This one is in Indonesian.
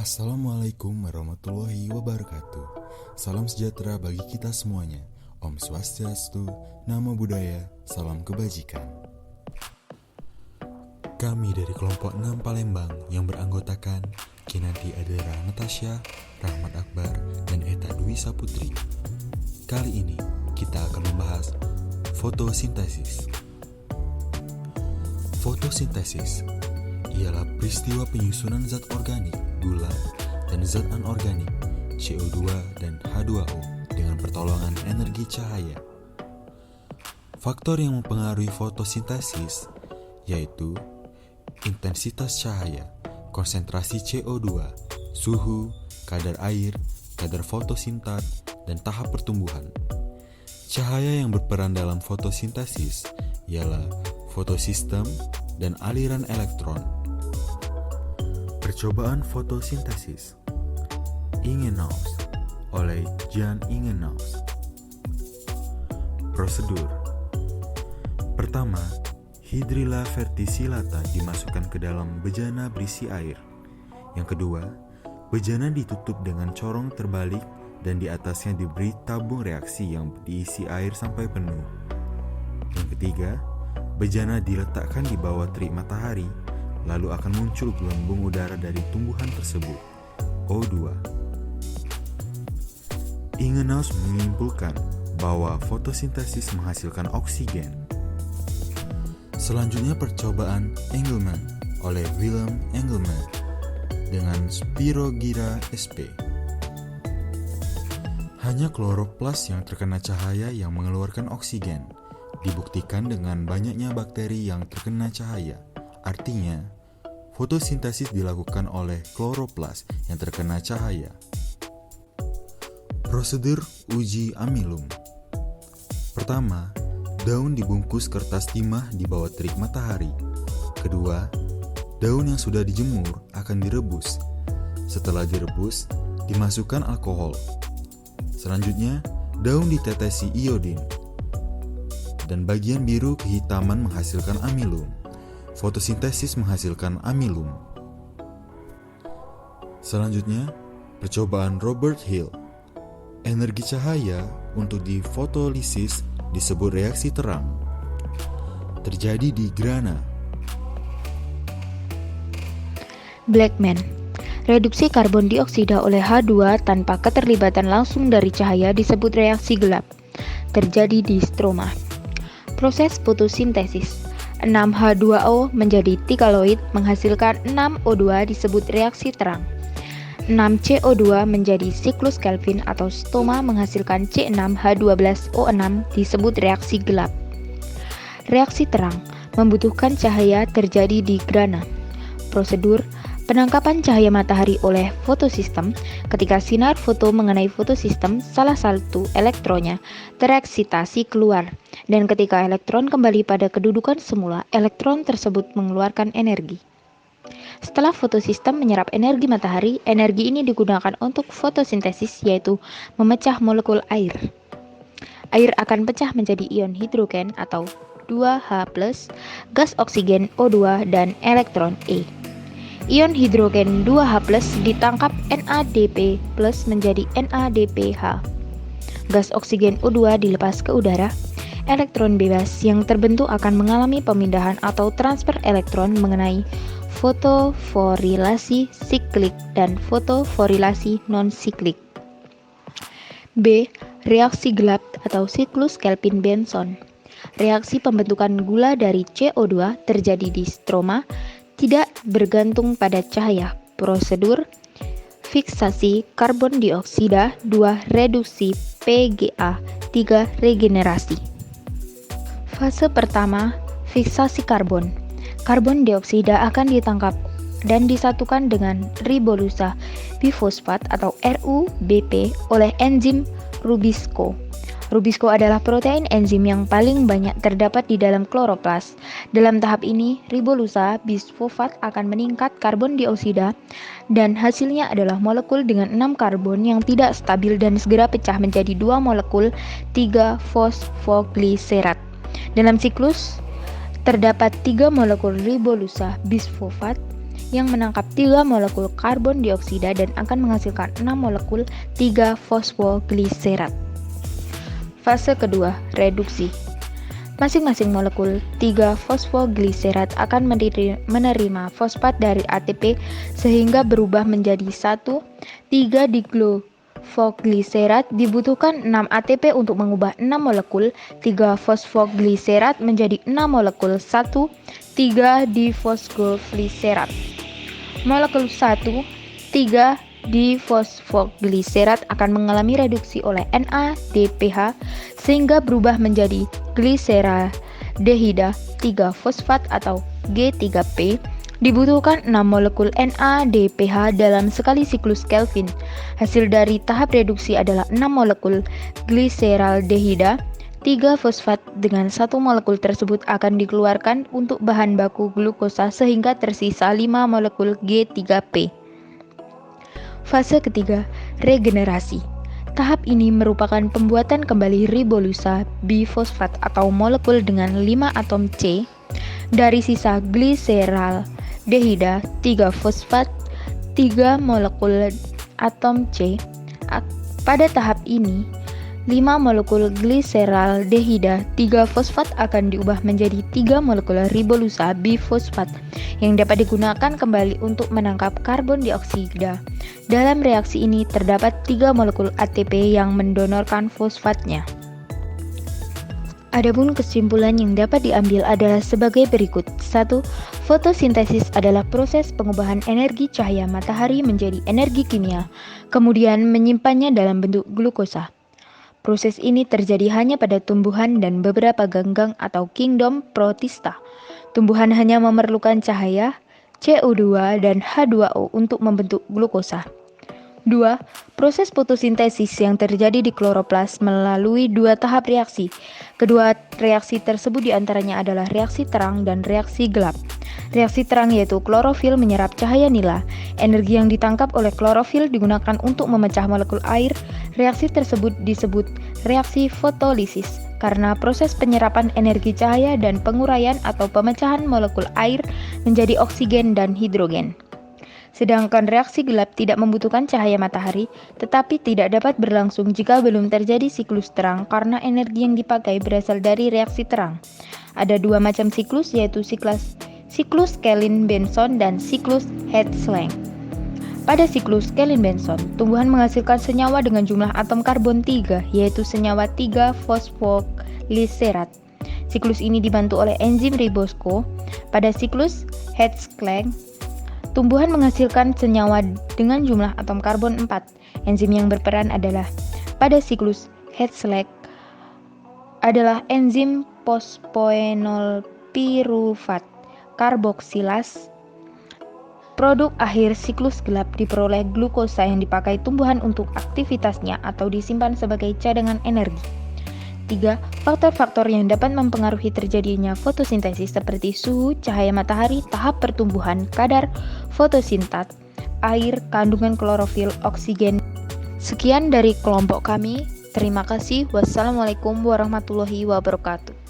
Assalamualaikum warahmatullahi wabarakatuh. Salam sejahtera bagi kita semuanya. Om Swastiastu, Namo Buddhaya, salam kebajikan. Kami dari kelompok 6 Palembang yang beranggotakan Kinanti Adera Natasha, Rahmat Akbar, dan Eta Dwi Saputri. Kali ini kita akan membahas fotosintesis. Fotosintesis ialah peristiwa penyusunan zat organik, gula, dan zat anorganik, CO2 dan H2O dengan pertolongan energi cahaya. Faktor yang mempengaruhi fotosintesis yaitu intensitas cahaya, konsentrasi CO2, suhu, kadar air, kadar fotosintat, dan tahap pertumbuhan. Cahaya yang berperan dalam fotosintesis ialah fotosistem dan aliran elektron. Percobaan fotosintesis Ingenhousz oleh Jan Ingenhousz. Prosedur: pertama, hidrilla verticillata dimasukkan ke dalam bejana berisi air. Yang kedua, bejana ditutup dengan corong terbalik dan di atasnya diberi tabung reaksi yang diisi air sampai penuh. Yang ketiga, bejana diletakkan di bawah terik matahari, lalu akan muncul gelembung udara dari tumbuhan tersebut, O2. Ingenhousz menyimpulkan bahwa fotosintesis menghasilkan oksigen. Selanjutnya percobaan Engelmann oleh Wilhelm Engelmann dengan spirogyra sp. Hanya kloroplas yang terkena cahaya yang mengeluarkan oksigen. Dibuktikan dengan banyaknya bakteri yang terkena cahaya. Artinya, fotosintesis dilakukan oleh kloroplas yang terkena cahaya. Prosedur uji amilum. Pertama, daun dibungkus kertas timah di bawah terik matahari. Kedua, daun yang sudah dijemur akan direbus. Setelah direbus, dimasukkan alkohol. Selanjutnya, daun ditetesi iodin. Dan bagian biru kehitaman menghasilkan amilum. Fotosintesis menghasilkan amilum. Selanjutnya, percobaan Robert Hill. Energi cahaya untuk difotolisis disebut reaksi terang. Terjadi di grana. Blackman. Reduksi karbon dioksida oleh H2 tanpa keterlibatan langsung dari cahaya disebut reaksi gelap. Terjadi di stroma. Proses fotosintesis. 6H2O menjadi tikaloid menghasilkan 6O2 disebut reaksi terang. 6CO2 menjadi siklus Kelvin atau stoma menghasilkan C6H12O6 disebut reaksi gelap. Reaksi terang membutuhkan cahaya terjadi di grana. Prosedur penangkapan cahaya matahari oleh fotosistem. Ketika sinar foto mengenai fotosistem, salah satu elektronnya tereksitasi keluar, dan ketika elektron kembali pada kedudukan semula, elektron tersebut mengeluarkan energi. Setelah fotosistem menyerap energi matahari, energi ini digunakan untuk fotosintesis, yaitu memecah molekul air. Air akan pecah menjadi ion hidrogen atau 2H+, gas oksigen O2, dan elektron E. Ion hidrogen 2H+ ditangkap NADP+ menjadi NADPH. Gas oksigen O2 dilepas ke udara. Elektron bebas yang terbentuk akan mengalami pemindahan atau transfer elektron mengenai fotoforilasi siklik dan fotoforilasi non-siklik. B. Reaksi gelap atau siklus Kelvin-Benson. Reaksi pembentukan gula dari CO2 terjadi di stroma, tidak bergantung pada cahaya. Prosedur fiksasi karbon dioksida, 2 reduksi PGA, 3 regenerasi. Fase pertama, fiksasi karbon. Karbon dioksida akan ditangkap dan disatukan dengan ribolusa bifosfat atau RuBP oleh enzim Rubisco. Rubisco adalah protein enzim yang paling banyak terdapat di dalam kloroplas. Dalam tahap ini, ribolusa bisfosfat akan meningkat karbon dioksida dan hasilnya adalah molekul dengan 6 karbon yang tidak stabil dan segera pecah menjadi 2 molekul 3 fosfogliserat. Dalam siklus, terdapat 3 molekul ribolusa bisfosfat yang menangkap 3 molekul karbon dioksida dan akan menghasilkan 6 molekul 3-fosfogliserat. Fase kedua, reduksi. Masing-masing molekul 3-fosfogliserat akan menerima fosfat dari ATP sehingga berubah menjadi 1,3-diglofosfogliserat. Dibutuhkan 6 ATP untuk mengubah 6 molekul 3-fosfogliserat menjadi 6 molekul 1,3-difosfogliserat. Molekul 1,3-difosfogliserat akan mengalami reduksi oleh NADPH sehingga berubah menjadi gliseraldehida 3-fosfat atau G3P. Dibutuhkan 6 molekul NADPH dalam sekali siklus Kelvin. Hasil dari tahap reduksi adalah 6 molekul gliseraldehida 3-fosfat dengan 1 molekul tersebut akan dikeluarkan untuk bahan baku glukosa sehingga tersisa 5 molekul G3P. Fase ketiga, regenerasi. Tahap ini merupakan pembuatan kembali ribolusa bifosfat atau molekul dengan 5 atom C dari sisa gliseraldehida 3-fosfat 3 molekul atom C. Pada tahap ini, 5 molekul gliseraldehida 3-fosfat akan diubah menjadi 3 molekul ribolusa bifosfat yang dapat digunakan kembali untuk menangkap karbon dioksida. Dalam reaksi ini terdapat 3 molekul ATP yang mendonorkan fosfatnya. Adapun kesimpulan yang dapat diambil adalah sebagai berikut. 1. Fotosintesis adalah proses pengubahan energi cahaya matahari menjadi energi kimia, kemudian menyimpannya dalam bentuk glukosa. Proses ini terjadi hanya pada tumbuhan dan beberapa ganggang atau kingdom protista. Tumbuhan hanya memerlukan cahaya, CO2 dan H2O untuk membentuk glukosa. 2. Proses fotosintesis yang terjadi di kloroplas melalui 2 tahap reaksi. Kedua reaksi tersebut diantaranya adalah reaksi terang dan reaksi gelap. Reaksi terang yaitu klorofil menyerap cahaya nila. Energi yang ditangkap oleh klorofil digunakan untuk memecah molekul air. Reaksi tersebut disebut reaksi fotolisis karena proses penyerapan energi cahaya dan penguraian atau pemecahan molekul air menjadi oksigen dan hidrogen. Sedangkan reaksi gelap tidak membutuhkan cahaya matahari, tetapi tidak dapat berlangsung jika belum terjadi siklus terang karena energi yang dipakai berasal dari reaksi terang. Ada 2 macam siklus, yaitu siklus Kellin-Benson dan siklus Hertzsprung. Pada siklus Kellin-Benson, tumbuhan menghasilkan senyawa dengan jumlah atom karbon 3, yaitu senyawa 3-fosfogliserat. Siklus ini dibantu oleh enzim ribosco. Pada siklus Hertzsprung, tumbuhan menghasilkan senyawa dengan jumlah atom karbon 4. Enzim yang berperan adalah pada siklus Hertzsprung adalah enzim fosfoenol piruvat karboksilase. Produk akhir siklus gelap diperoleh glukosa yang dipakai tumbuhan untuk aktivitasnya atau disimpan sebagai cadangan energi. 3. Faktor-faktor yang dapat mempengaruhi terjadinya fotosintesis seperti suhu, cahaya matahari, tahap pertumbuhan, kadar fotosintat, air, kandungan klorofil, oksigen. Sekian dari kelompok kami. Terima kasih. Wassalamualaikum warahmatullahi wabarakatuh.